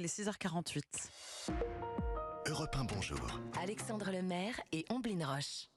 Les 6h48. Europe 1, bonjour. Alexandre Lemaire et Omblin Roche.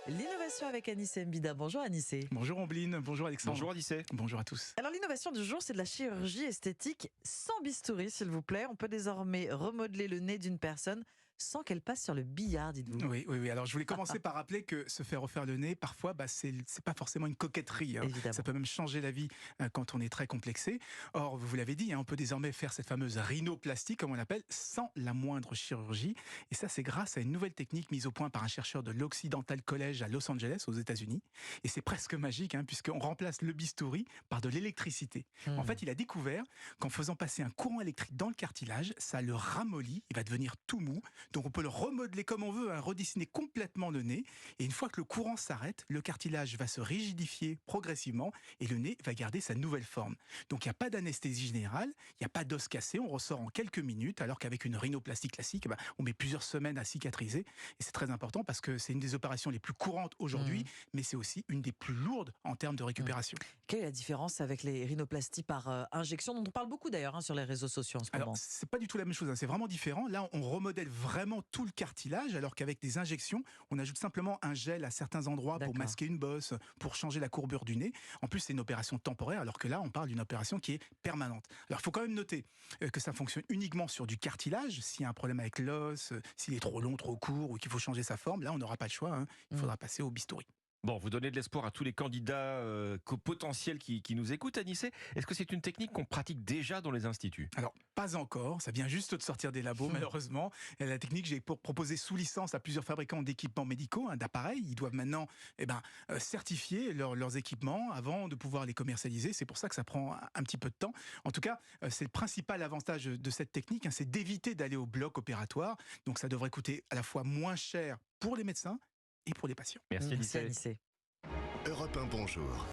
L'innovation avec Anissé Mbida. Bonjour Anissé. Bonjour Omblin, bonjour Alexandre. Bonjour Odyssée. Bonjour à tous. Alors l'innovation du jour, c'est de la chirurgie esthétique sans bistouri, s'il vous plaît. On peut désormais remodeler le nez d'une personne sans qu'elle passe sur le billard, dites-vous. Oui. Alors je voulais commencer par rappeler que se faire refaire le nez, parfois, c'est pas forcément une coquetterie. Évidemment. Ça peut même changer la vie quand on est très complexé. Or, vous l'avez dit, on peut désormais faire cette fameuse rhinoplastie, comme on l'appelle, sans la moindre chirurgie. Et ça, c'est grâce à une nouvelle technique mise au point par un chercheur de l'Occidental College à Los Angeles, aux États-Unis. Et c'est presque magique, puisqu'on remplace le bistouri par de l'électricité. En fait, il a découvert qu'en faisant passer un courant électrique dans le cartilage, ça le ramollit, il va devenir tout mou. Donc on peut le remodeler comme on veut, redessiner complètement le nez. Et une fois que le courant s'arrête, le cartilage va se rigidifier progressivement et le nez va garder sa nouvelle forme. Donc il n'y a pas d'anesthésie générale, il n'y a pas d'os cassé, on ressort en quelques minutes, alors qu'avec une rhinoplastie classique, on met plusieurs semaines à cicatriser. Et c'est très important parce que c'est une des opérations les plus courantes aujourd'hui, mais c'est aussi une des plus lourdes en termes de récupération. Quelle est la différence avec les rhinoplasties par injection, dont on parle beaucoup d'ailleurs sur les réseaux sociaux en ce moment? Alors, c'est pas du tout la même chose, c'est vraiment différent. Là, on remodèle vraiment tout le cartilage, alors qu'avec des injections, on ajoute simplement un gel à certains endroits pour masquer une bosse, pour changer la courbure du nez. En plus, c'est une opération temporaire, alors que là, on parle d'une opération qui est permanente. Alors, il faut quand même noter que ça fonctionne uniquement sur du cartilage. S'il y a un problème avec l'os, s'il est trop long, trop court, ou qu'il faut changer sa forme, là, on n'aura pas le choix. Il faudra passer au bistouri. Bon, vous donnez de l'espoir à tous les candidats potentiels qui nous écoutent, Anissé. Est-ce que c'est une technique qu'on pratique déjà dans les instituts? Alors, pas encore. Ça vient juste de sortir des labos, malheureusement. Et la technique, j'ai proposé sous licence à plusieurs fabricants d'équipements médicaux, d'appareils. Ils doivent maintenant certifier leurs équipements avant de pouvoir les commercialiser. C'est pour ça que ça prend un petit peu de temps. En tout cas, c'est le principal avantage de cette technique, c'est d'éviter d'aller au bloc opératoire. Donc, ça devrait coûter à la fois moins cher pour les médecins et pour les patients. Merci Anissé. Europe 1, bonjour.